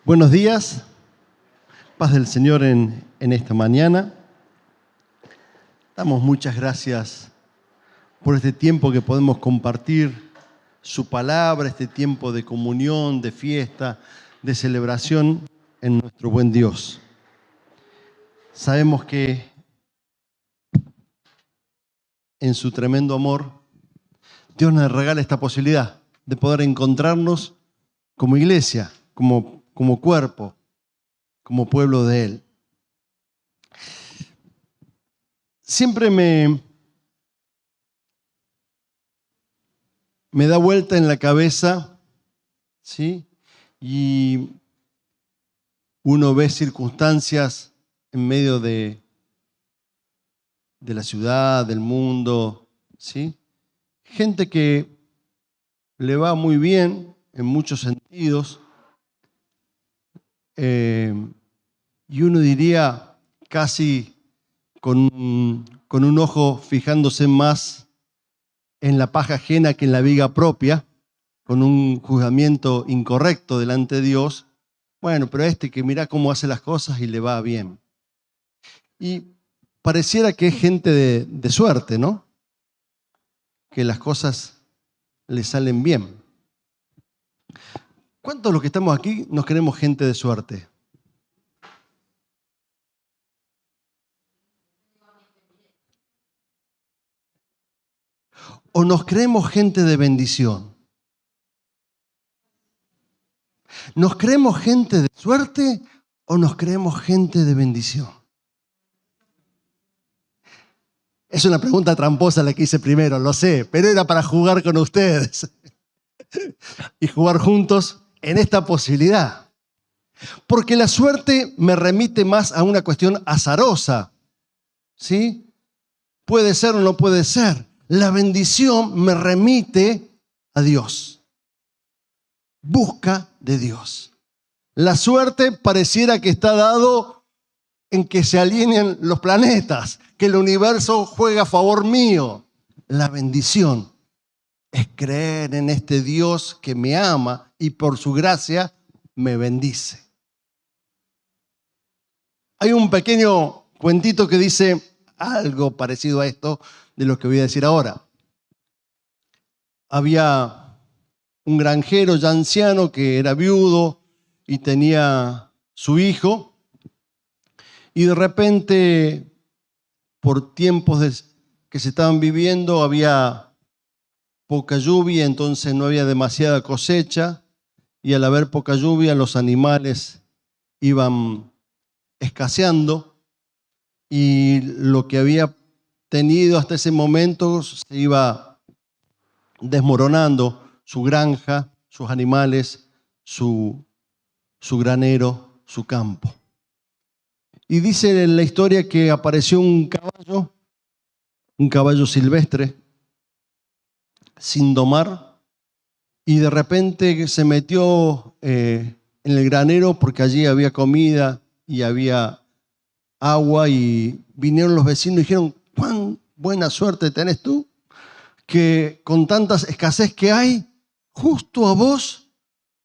Buenos días, paz del Señor en esta mañana. Damos muchas gracias por este tiempo que podemos compartir su palabra, este tiempo de comunión, de fiesta, de celebración en nuestro buen Dios. Sabemos que en su tremendo amor, Dios nos regala esta posibilidad de poder encontrarnos como iglesia, como cuerpo, como pueblo de Él. Siempre me da vuelta en la cabeza, ¿sí? Y uno ve circunstancias en medio de la ciudad, del mundo, ¿sí? Gente que le va muy bien en muchos sentidos, y uno diría casi con un ojo fijándose más en la paja ajena que en la viga propia, con un juzgamiento incorrecto delante de Dios. Bueno, pero que mira cómo hace las cosas y le va bien. Y pareciera que es gente de suerte, ¿no? Que las cosas le salen bien. ¿Cuántos de los que estamos aquí nos creemos gente de suerte? ¿O nos creemos gente de bendición? ¿Nos creemos gente de suerte o nos creemos gente de bendición? Es una pregunta tramposa la que hice primero, lo sé, pero era para jugar con ustedes y jugar juntos en esta posibilidad. Porque la suerte me remite más a una cuestión azarosa, ¿sí? Puede ser o no puede ser. La bendición me remite a Dios. Busca de Dios. La suerte pareciera que está dado en que se alineen los planetas, que el universo juega a favor mío. La bendición es creer en este Dios que me ama y por su gracia me bendice. Hay un pequeño cuentito que dice algo parecido a esto de lo que voy a decir ahora. Había un granjero ya anciano que era viudo y tenía su hijo, y de repente, por tiempos que se estaban viviendo, había poca lluvia, entonces no había demasiada cosecha, y al haber poca lluvia los animales iban escaseando, y lo que había tenido hasta ese momento se iba desmoronando, su granja, sus animales, su granero, su campo. Y dice en la historia que apareció un caballo silvestre, sin domar, y de repente se metió en el granero porque allí había comida y había agua, y vinieron los vecinos y dijeron: ¿cuán buena suerte tenés tú que con tanta escasez que hay, justo a vos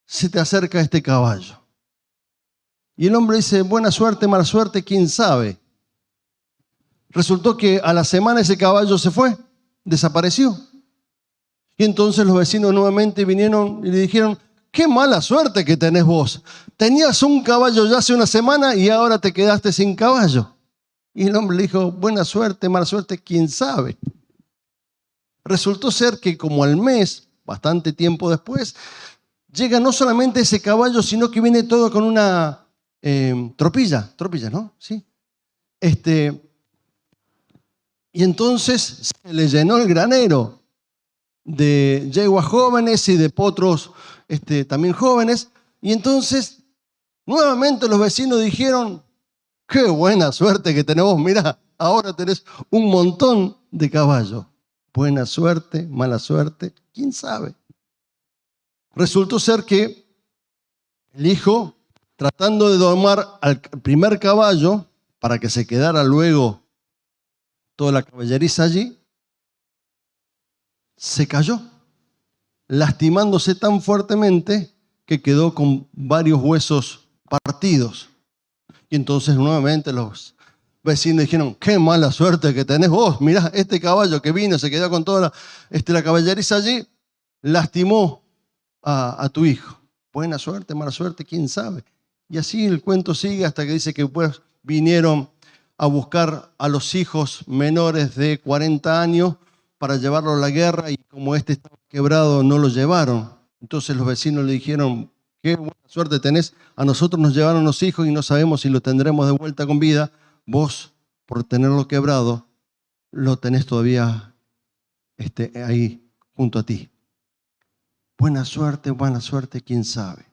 se te acerca este caballo? Y el hombre dice: buena suerte, mala suerte, quién sabe. Resultó que a la semana ese caballo se fue, desapareció. Y entonces los vecinos nuevamente vinieron y le dijeron: qué mala suerte que tenés vos. Tenías un caballo ya hace una semana y ahora te quedaste sin caballo. Y el hombre le dijo: buena suerte, mala suerte, quién sabe. Resultó ser que como al mes, bastante tiempo después, llega no solamente ese caballo, sino que viene todo con una tropilla, ¿no? Sí. Y entonces se le llenó el granero de yeguas jóvenes y de potros también jóvenes. Y entonces nuevamente los vecinos dijeron: qué buena suerte que tenemos, mirá, ahora tenés un montón de caballos. Buena suerte, mala suerte, quién sabe. Resultó ser que el hijo, tratando de domar al primer caballo para que se quedara luego toda la caballeriza allí, se cayó, lastimándose tan fuertemente que quedó con varios huesos abatidos. Y entonces nuevamente los vecinos dijeron, qué mala suerte que tenés vos. Mirá, este caballo que vino, se quedó con toda la caballeriza allí, lastimó a tu hijo. Buena suerte, mala suerte, quién sabe. Y así el cuento sigue hasta que dice que pues vinieron a buscar a los hijos menores de 40 años para llevarlo a la guerra, y como este estaba quebrado no lo llevaron. Entonces los vecinos le dijeron, qué buena suerte tenés, a nosotros nos llevaron los hijos y no sabemos si lo tendremos de vuelta con vida. Vos, por tenerlo quebrado, lo tenés todavía ahí junto a ti. Buena suerte, quién sabe.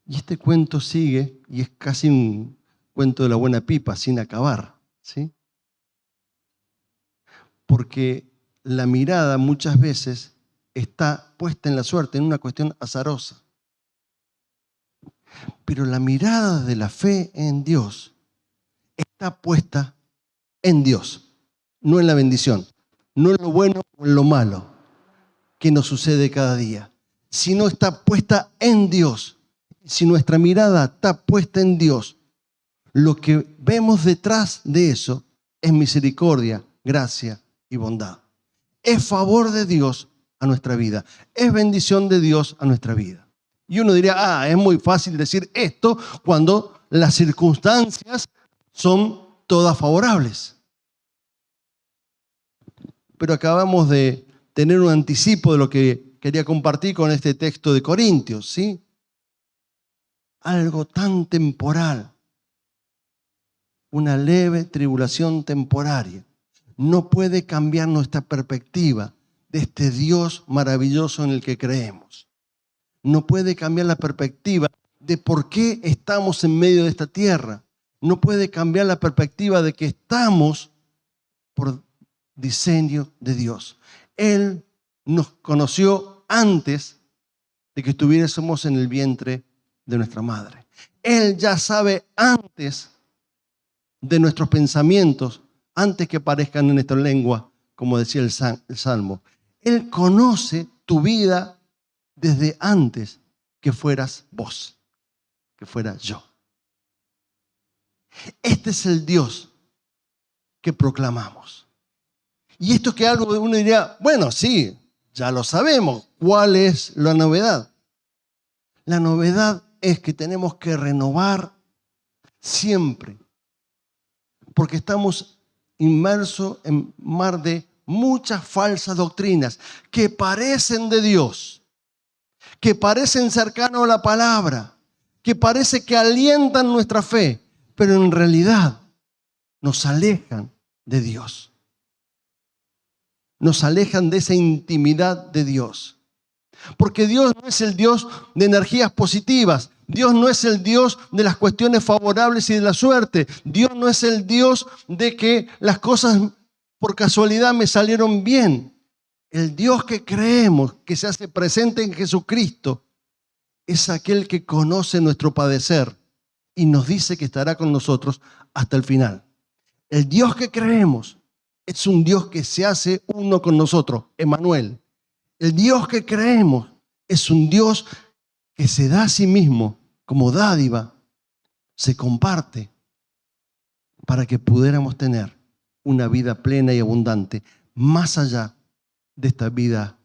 Y este cuento sigue y es casi un cuento de la buena pipa, sin acabar, ¿sí? Porque la mirada muchas veces está puesta en la suerte, en una cuestión azarosa. Pero la mirada de la fe en Dios está puesta en Dios, no en la bendición, no en lo bueno o en lo malo que nos sucede cada día, sino está puesta en Dios. Si nuestra mirada está puesta en Dios, lo que vemos detrás de eso es misericordia, gracia y bondad. Es favor de Dios a nuestra vida, es bendición de Dios a nuestra vida. Y uno diría, es muy fácil decir esto cuando las circunstancias son todas favorables. Pero acabamos de tener un anticipo de lo que quería compartir con este texto de Corintios, ¿sí? Algo tan temporal, una leve tribulación temporaria, no puede cambiar nuestra perspectiva de este Dios maravilloso en el que creemos. No puede cambiar la perspectiva de por qué estamos en medio de esta tierra. No puede cambiar la perspectiva de que estamos por diseño de Dios. Él nos conoció antes de que estuviésemos en el vientre de nuestra madre. Él ya sabe antes de nuestros pensamientos, antes que aparezcan en nuestra lengua, como decía el Salmo. Él conoce tu vida desde antes que fueras vos, que fuera yo. Este es el Dios que proclamamos. Y esto que algo uno diría, bueno, sí, ya lo sabemos. ¿Cuál es la novedad? La novedad es que tenemos que renovar siempre, porque estamos inmersos en mar de muchas falsas doctrinas que parecen de Dios, que parecen cercanos a la palabra, que parece que alientan nuestra fe, pero en realidad nos alejan de Dios. Nos alejan de esa intimidad de Dios. Porque Dios no es el Dios de energías positivas. Dios no es el Dios de las cuestiones favorables y de la suerte. Dios no es el Dios de que las cosas por casualidad me salieron bien. El Dios que creemos, que se hace presente en Jesucristo, es aquel que conoce nuestro padecer y nos dice que estará con nosotros hasta el final. El Dios que creemos es un Dios que se hace uno con nosotros, Emmanuel. El Dios que creemos es un Dios que se da a sí mismo como dádiva, se comparte para que pudiéramos tener una vida plena y abundante más allá de esta vida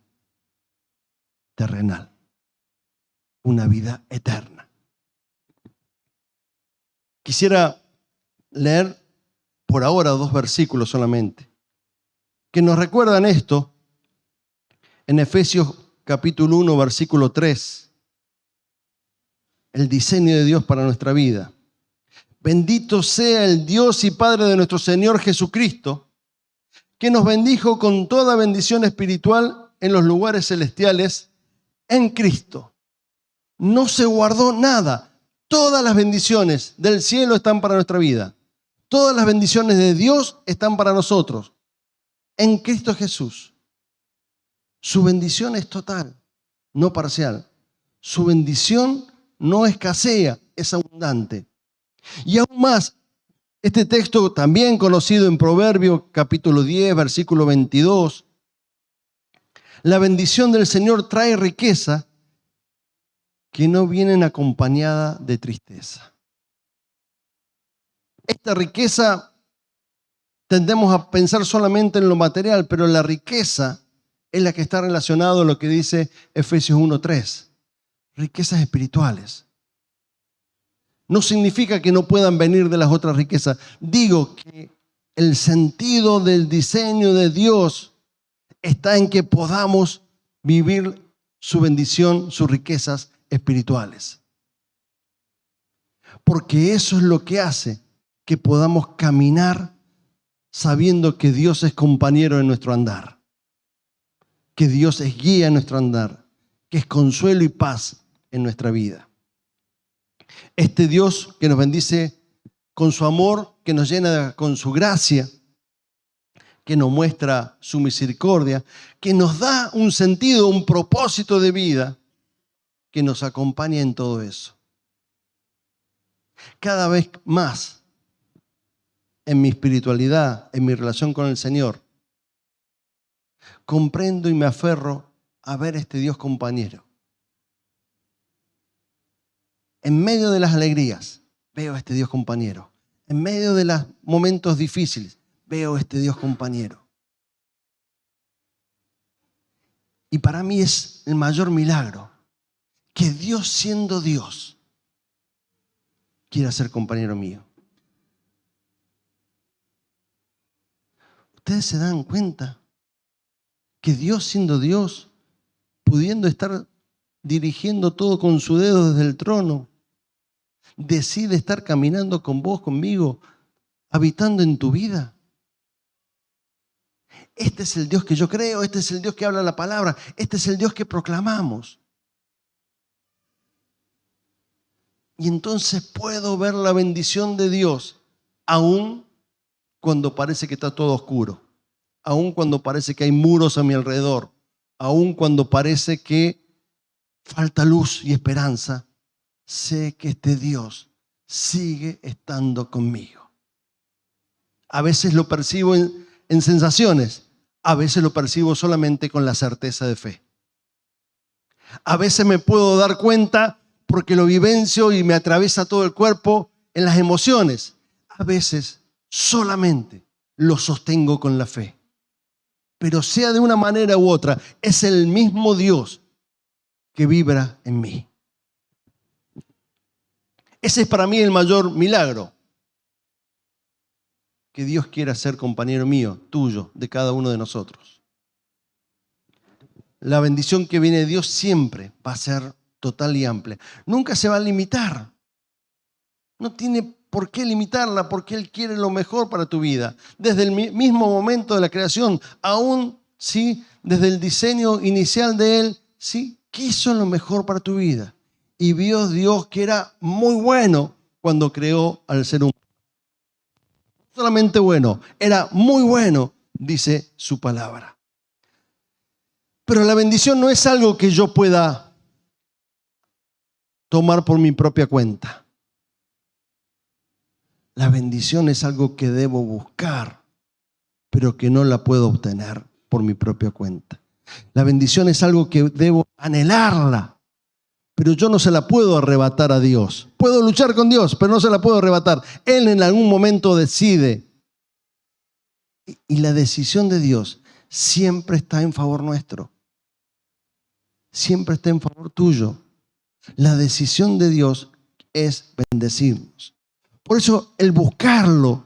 terrenal, una vida eterna. Quisiera leer por ahora 2 versículos solamente que nos recuerdan esto. En Efesios capítulo 1, versículo 3, el diseño de Dios para nuestra vida. Bendito sea el Dios y Padre de nuestro Señor Jesucristo, que nos bendijo con toda bendición espiritual en los lugares celestiales en Cristo. No se guardó nada. Todas las bendiciones del cielo están para nuestra vida. Todas las bendiciones de Dios están para nosotros en Cristo Jesús. Su bendición es total, no parcial. Su bendición no escasea, es abundante. Y aún más, este texto también conocido en Proverbios capítulo 10, versículo 22. La bendición del Señor trae riqueza que no vienen acompañada de tristeza. Esta riqueza, tendemos a pensar solamente en lo material, pero la riqueza es la que está relacionada a lo que dice Efesios 1:3. Riquezas espirituales. No significa que no puedan venir de las otras riquezas. Digo que el sentido del diseño de Dios está en que podamos vivir su bendición, sus riquezas espirituales. Porque eso es lo que hace que podamos caminar sabiendo que Dios es compañero en nuestro andar, que Dios es guía en nuestro andar, que es consuelo y paz en nuestra vida. Este Dios que nos bendice con su amor, que nos llena con su gracia, que nos muestra su misericordia, que nos da un sentido, un propósito de vida, que nos acompaña en todo eso. Cada vez más en mi espiritualidad, en mi relación con el Señor, comprendo y me aferro a ver este Dios compañero. En medio de las alegrías, veo a este Dios compañero. En medio de los momentos difíciles, veo a este Dios compañero. Y para mí es el mayor milagro que Dios, siendo Dios, quiera ser compañero mío. ¿Ustedes se dan cuenta que Dios, siendo Dios, pudiendo estar dirigiendo todo con su dedo desde el trono, decide estar caminando con vos, conmigo, habitando en tu vida? Este es el Dios que yo creo, este es el Dios que habla la palabra, este es el Dios que proclamamos. Y entonces puedo ver la bendición de Dios, aún cuando parece que está todo oscuro, aún cuando parece que hay muros a mi alrededor, aún cuando parece que falta luz y esperanza. Sé que este Dios sigue estando conmigo. A veces lo percibo en sensaciones, a veces lo percibo solamente con la certeza de fe. A veces me puedo dar cuenta porque lo vivencio y me atraviesa todo el cuerpo en las emociones. A veces solamente lo sostengo con la fe. Pero sea de una manera u otra, es el mismo Dios que vibra en mí. Ese es para mí el mayor milagro. Que Dios quiera ser compañero mío, tuyo, de cada uno de nosotros. La bendición que viene de Dios siempre va a ser total y amplia. Nunca se va a limitar. No tiene por qué limitarla, porque Él quiere lo mejor para tu vida. Desde el mismo momento de la creación, aún sí, desde el diseño inicial de Él, sí, quiso lo mejor para tu vida. Y vio Dios que era muy bueno cuando creó al ser humano. No solamente bueno, era muy bueno, dice su palabra. Pero la bendición no es algo que yo pueda tomar por mi propia cuenta. La bendición es algo que debo buscar, pero que no la puedo obtener por mi propia cuenta. La bendición es algo que debo anhelarla, pero yo no se la puedo arrebatar a Dios. Puedo luchar con Dios, pero no se la puedo arrebatar. Él en algún momento decide. Y la decisión de Dios siempre está en favor nuestro. Siempre está en favor tuyo. La decisión de Dios es bendecirnos. Por eso el buscarlo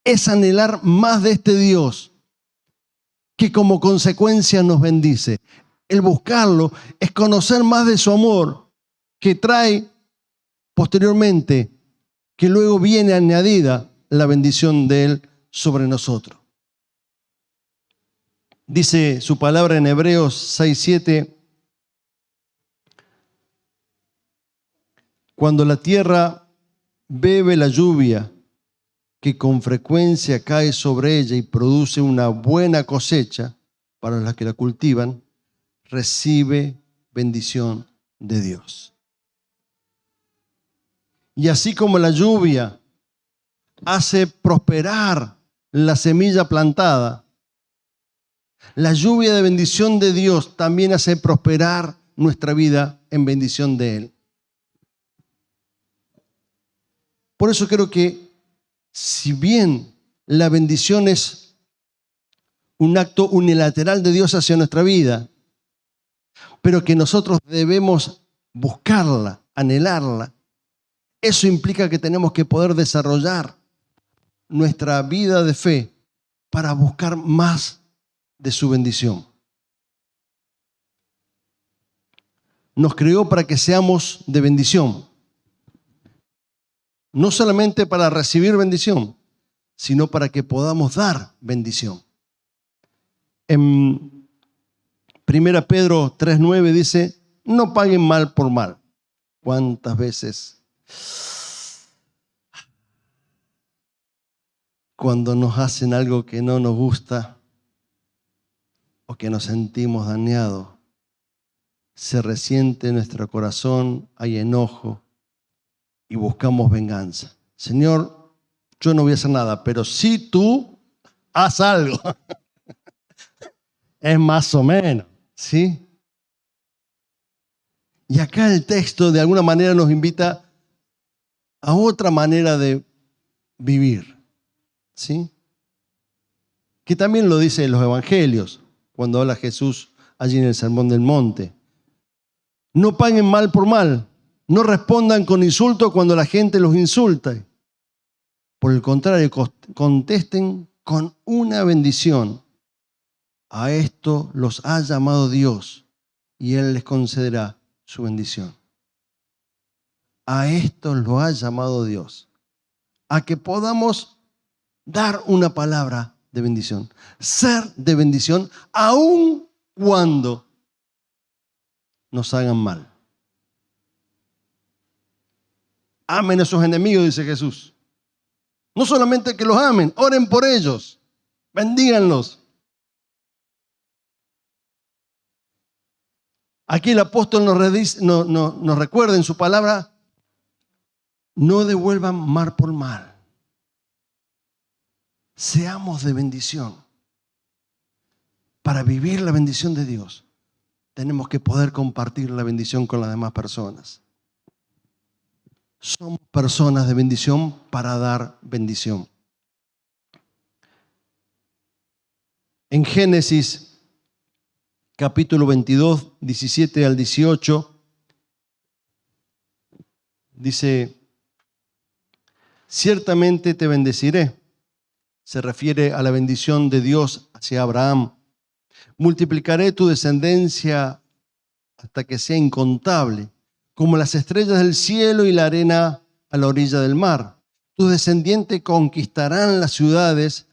es anhelar más de este Dios que como consecuencia nos bendice. El buscarlo es conocer más de su amor que trae posteriormente, que luego viene añadida la bendición de Él sobre nosotros. Dice su palabra en Hebreos 6:7, cuando la tierra bebe la lluvia que con frecuencia cae sobre ella y produce una buena cosecha para los que la cultivan, recibe bendición de Dios. Y así como la lluvia hace prosperar la semilla plantada, la lluvia de bendición de Dios también hace prosperar nuestra vida en bendición de Él. Por eso creo que si bien la bendición es un acto unilateral de Dios hacia nuestra vida, pero que nosotros debemos buscarla, anhelarla, eso implica que tenemos que poder desarrollar nuestra vida de fe para buscar más de su bendición. Nos creó para que seamos de bendición. No solamente para recibir bendición, sino para que podamos dar bendición. En 1 Pedro 3:9 dice, no paguen mal por mal. ¿Cuántas veces cuando nos hacen algo que no nos gusta o que nos sentimos dañados, se resiente nuestro corazón, hay enojo y buscamos venganza? Señor, yo no voy a hacer nada, pero si tú haz algo. Es más o menos, ¿sí? Y acá el texto de alguna manera nos invita a otra manera de vivir, ¿sí? Que también lo dice en los evangelios, cuando habla Jesús allí en el Sermón del Monte. No paguen mal por mal, no respondan con insulto cuando la gente los insulta. Por el contrario, contesten con una bendición. A esto los ha llamado Dios y Él les concederá su bendición. A esto lo ha llamado Dios. A que podamos dar una palabra de bendición. Ser de bendición aun cuando nos hagan mal. Amen a sus enemigos, dice Jesús. No solamente que los amen, oren por ellos. Bendíganlos. Aquí el apóstol nos recuerda en su palabra, no devuelvan mal por mal. Seamos de bendición. Para vivir la bendición de Dios, tenemos que poder compartir la bendición con las demás personas. Somos personas de bendición para dar bendición. En Génesis capítulo 22, 17 al 18, dice, ciertamente te bendeciré. Se refiere a la bendición de Dios hacia Abraham. Multiplicaré tu descendencia hasta que sea incontable, como las estrellas del cielo y la arena a la orilla del mar. Tus descendientes conquistarán las ciudades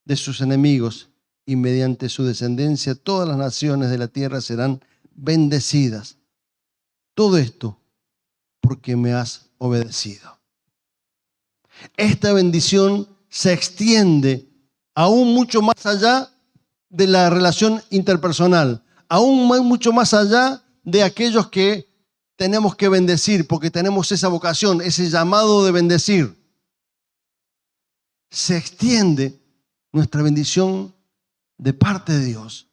de sus enemigos, y mediante su descendencia todas las naciones de la tierra serán bendecidas. Todo esto porque me has obedecido. Esta bendición se extiende aún mucho más allá de la relación interpersonal, aún mucho más allá de aquellos que tenemos que bendecir, porque tenemos esa vocación, ese llamado de bendecir. Se extiende nuestra bendición de parte de Dios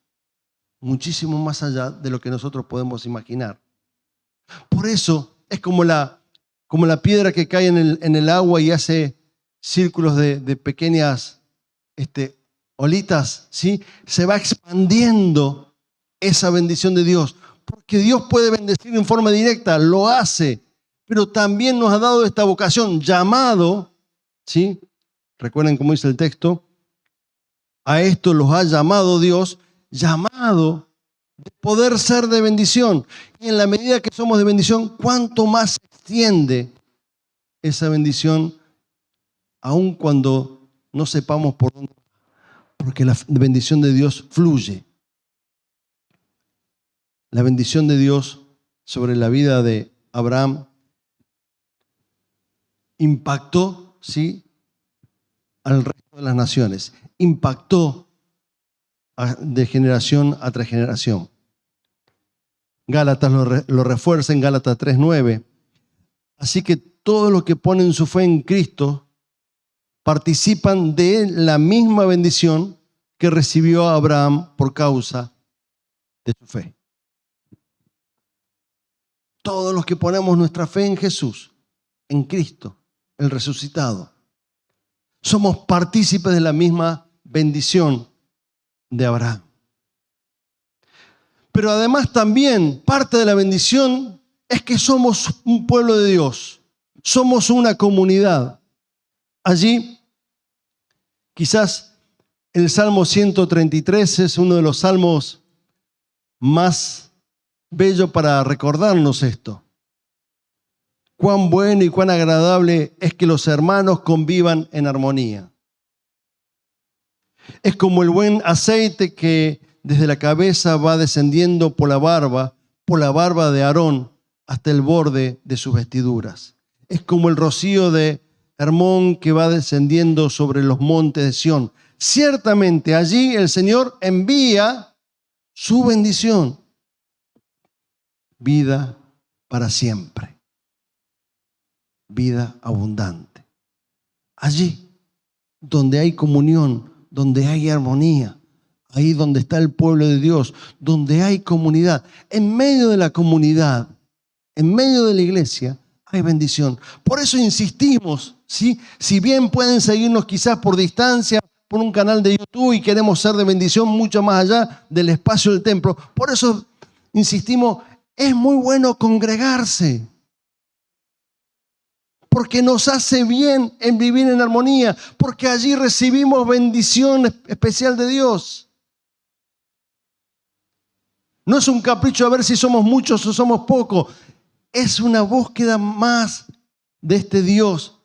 muchísimo más allá de lo que nosotros podemos imaginar. Por eso es como la piedra que cae en el agua y hace círculos de pequeñas olitas, ¿sí? Se va expandiendo esa bendición de Dios, porque Dios puede bendecir en forma directa, lo hace, pero también nos ha dado esta vocación, llamado, ¿sí? Recuerden cómo dice el texto, a esto los ha llamado Dios, llamado de poder ser de bendición. Y en la medida que somos de bendición, ¿cuánto más se extiende esa bendición, aun cuando no sepamos por dónde? Porque la bendición de Dios fluye. La bendición de Dios sobre la vida de Abraham impactó, ¿sí?, al resto de las naciones. Impactó de generación a tras generación. Gálatas lo refuerza en Gálatas 3:9. Así que todos los que ponen su fe en Cristo participan de la misma bendición que recibió Abraham por causa de su fe. Todos los que ponemos nuestra fe en Jesús, en Cristo, el resucitado. Somos partícipes de la misma bendición de Abraham. Pero además también parte de la bendición es que somos un pueblo de Dios. Somos una comunidad. Allí, quizás el Salmo 133 es uno de los salmos más bellos para recordarnos esto. Cuán bueno y cuán agradable es que los hermanos convivan en armonía. Es como el buen aceite que desde la cabeza va descendiendo por la barba de Aarón hasta el borde de sus vestiduras. Es como el rocío de Hermón que va descendiendo sobre los montes de Sión. Ciertamente allí el Señor envía su bendición. Vida para siempre. Vida abundante. Allí donde hay comunión, donde hay armonía, ahí donde está el pueblo de Dios, donde hay comunidad, en medio de la comunidad, en medio de la iglesia, hay bendición. Por eso insistimos, ¿sí? Si bien pueden seguirnos quizás por distancia, por un canal de YouTube y queremos ser de bendición mucho más allá del espacio del templo, por eso insistimos, es muy bueno congregarse. Porque nos hace bien en vivir en armonía, porque allí recibimos bendición especial de Dios. No es un capricho a ver si somos muchos o somos pocos, es una búsqueda más de este Dios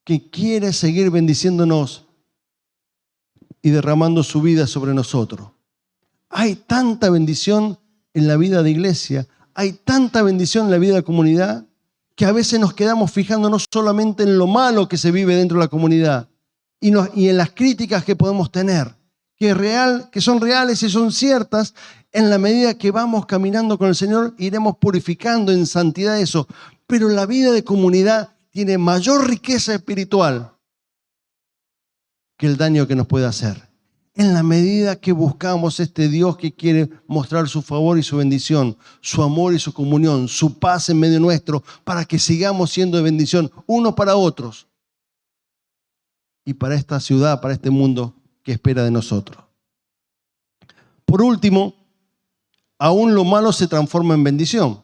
que quiere seguir bendiciéndonos y derramando su vida sobre nosotros. Hay tanta bendición en la vida de iglesia, hay tanta bendición en la vida de comunidad, que a veces nos quedamos fijándonos solamente en lo malo que se vive dentro de la comunidad y en las críticas que podemos tener, que son reales y son ciertas. En la medida que vamos caminando con el Señor, iremos purificando en santidad eso. Pero la vida de comunidad tiene mayor riqueza espiritual que el daño que nos puede hacer. En la medida que buscamos este Dios que quiere mostrar su favor y su bendición, su amor y su comunión, su paz en medio nuestro, para que sigamos siendo de bendición unos para otros y para esta ciudad, para este mundo que espera de nosotros. Por último, aún lo malo se transforma en bendición.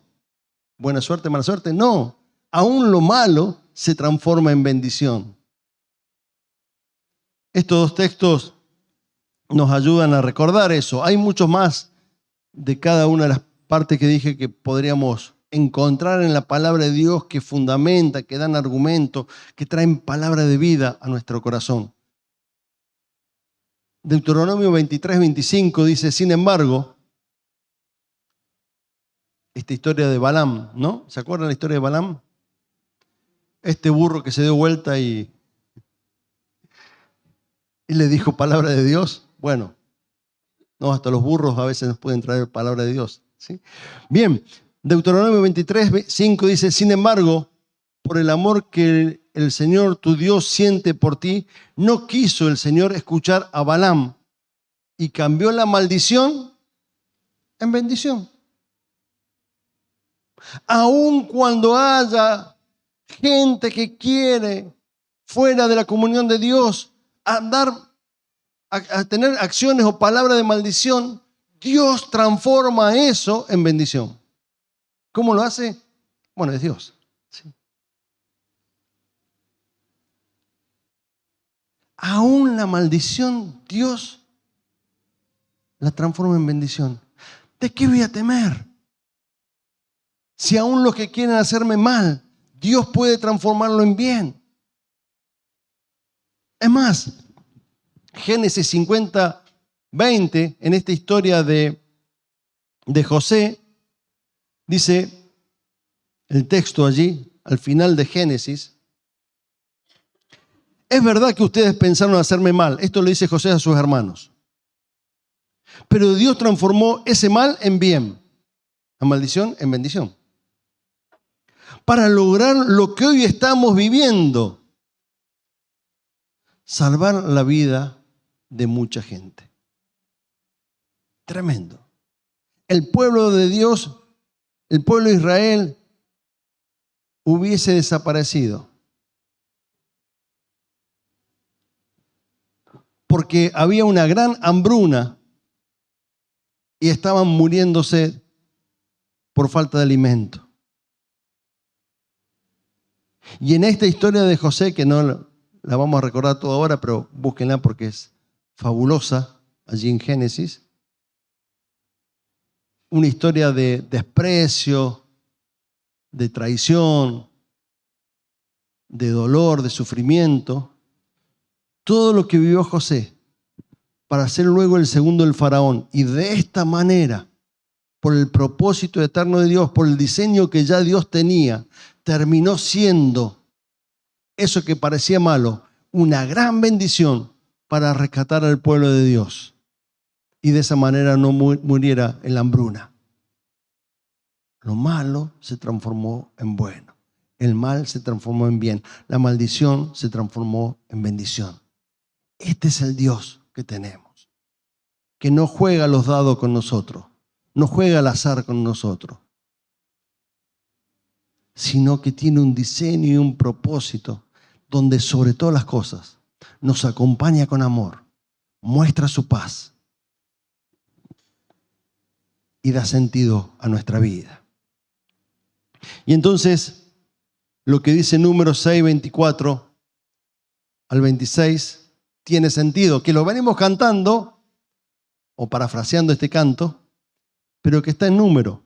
¿Buena suerte, mala suerte? No, aún lo malo se transforma en bendición. Estos dos textos nos ayudan a recordar eso. Hay muchos más de cada una de las partes que dije que podríamos encontrar en la palabra de Dios que fundamenta, que dan argumento, que traen palabra de vida a nuestro corazón. Deuteronomio 23:25 dice, sin embargo, esta historia de Balaam, ¿no? ¿Se acuerdan la historia de Balaam? Este burro que se dio vuelta y le dijo palabra de Dios. Bueno, no, hasta los burros a veces nos pueden traer palabra de Dios, ¿sí? Bien, Deuteronomio 23:5 dice, sin embargo, por el amor que el Señor tu Dios siente por ti, no quiso el Señor escuchar a Balaam y cambió la maldición en bendición. Aun cuando haya gente que quiere, fuera de la comunión de Dios, a tener acciones o palabras de maldición, Dios transforma eso en bendición. ¿Cómo lo hace? Bueno, es Dios. ¿Sí? Aún la maldición, Dios la transforma en bendición. ¿De qué voy a temer? Si aún los que quieren hacerme mal, Dios puede transformarlo en bien. Es más, Génesis 50:20, en esta historia de José, dice el texto allí, al final de Génesis, es verdad que ustedes pensaron hacerme mal, esto lo dice José a sus hermanos, pero Dios transformó ese mal en bien, la maldición en bendición, para lograr lo que hoy estamos viviendo, salvar la vida de mucha gente. Tremendo. El pueblo de Dios, el pueblo de Israel, hubiese desaparecido. Porque había una gran hambruna y estaban muriéndose por falta de alimento. Y en esta historia de José, que no la vamos a recordar toda ahora, pero búsquenla porque es fabulosa, allí en Génesis, una historia de desprecio, de traición, de dolor, de sufrimiento, todo lo que vivió José para ser luego el segundo del faraón. Y de esta manera, por el propósito eterno de Dios, por el diseño que ya Dios tenía, terminó siendo eso que parecía malo, una gran bendición para rescatar al pueblo de Dios. Y de esa manera no muriera en la hambruna. Lo malo se transformó en bueno. El mal se transformó en bien. La maldición se transformó en bendición. Este es el Dios que tenemos, que no juega los dados con nosotros, no juega al azar con nosotros, sino que tiene un diseño y un propósito donde sobre todas las cosas nos acompaña con amor, muestra su paz y da sentido a nuestra vida. Y entonces, lo que dice Números 6, 24 al 26, tiene sentido, que lo venimos cantando, o parafraseando este canto, pero que está en número.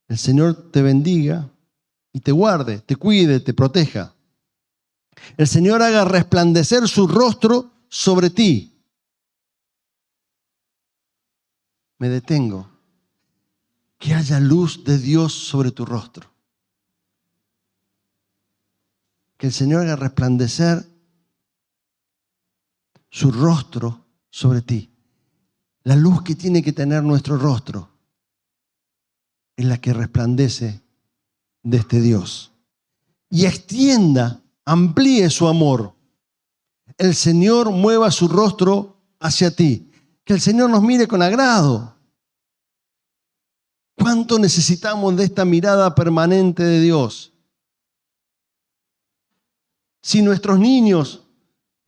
El Señor te bendiga y te guarde, te cuide, te proteja. El Señor haga resplandecer su rostro sobre ti. Me detengo. Que haya luz de Dios sobre tu rostro. Que el Señor haga resplandecer su rostro sobre ti. La luz que tiene que tener nuestro rostro es la que resplandece de este Dios. Y extienda, amplíe su amor. El Señor mueva su rostro hacia ti. Que el Señor nos mire con agrado. ¿Cuánto necesitamos de esta mirada permanente de Dios? Si nuestros niños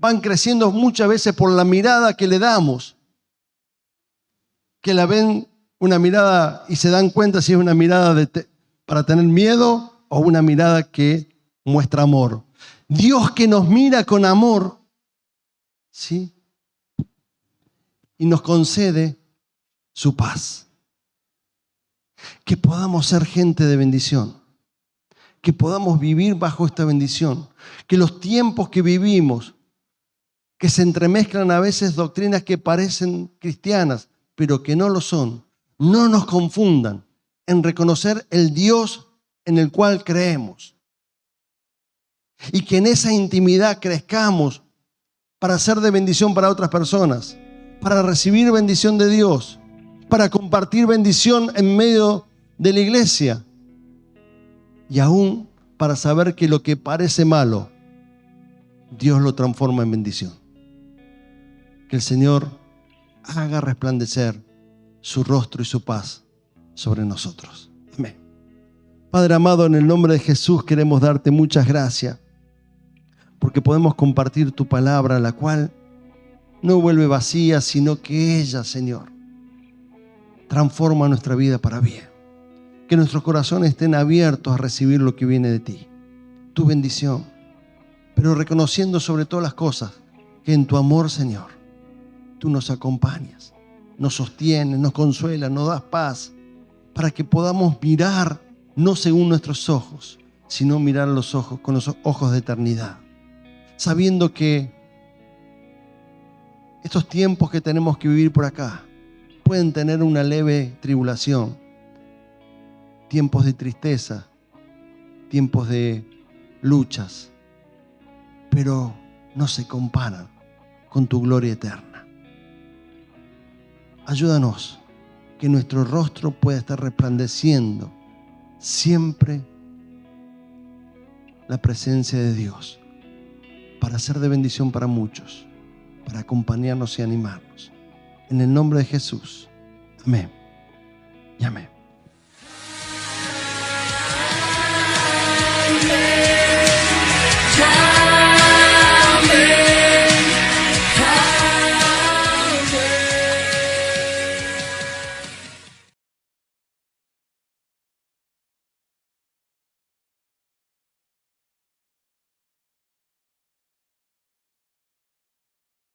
van creciendo muchas veces por la mirada que le damos, que la ven una mirada y se dan cuenta si es una mirada para tener miedo o una mirada que muestra amor. Dios que nos mira con amor, ¿sí? Y nos concede su paz. Que podamos ser gente de bendición. Que podamos vivir bajo esta bendición. Que los tiempos que vivimos, que se entremezclan a veces doctrinas que parecen cristianas, pero que no lo son, no nos confundan en reconocer el Dios en el cual creemos. Y que en esa intimidad crezcamos para ser de bendición para otras personas, para recibir bendición de Dios, para compartir bendición en medio de la iglesia y aún para saber que lo que parece malo, Dios lo transforma en bendición. Que el Señor haga resplandecer su rostro y su paz sobre nosotros. Amén. Padre amado, en el nombre de Jesús queremos darte muchas gracias porque podemos compartir tu palabra, la cual no vuelve vacía, sino que ella, Señor, transforma nuestra vida para bien. Que nuestros corazones estén abiertos a recibir lo que viene de ti, tu bendición, pero reconociendo sobre todas las cosas que en tu amor, Señor, tú nos acompañas, nos sostienes, nos consuelas, nos das paz, para que podamos mirar no según nuestros ojos, sino mirar los ojos con los ojos de eternidad, sabiendo que estos tiempos que tenemos que vivir por acá pueden tener una leve tribulación, tiempos de tristeza, tiempos de luchas, pero no se comparan con tu gloria eterna. Ayúdanos que nuestro rostro pueda estar resplandeciendo siempre la presencia de Dios, para ser de bendición para muchos, para acompañarnos y animarnos. En el nombre de Jesús. Amén y amén.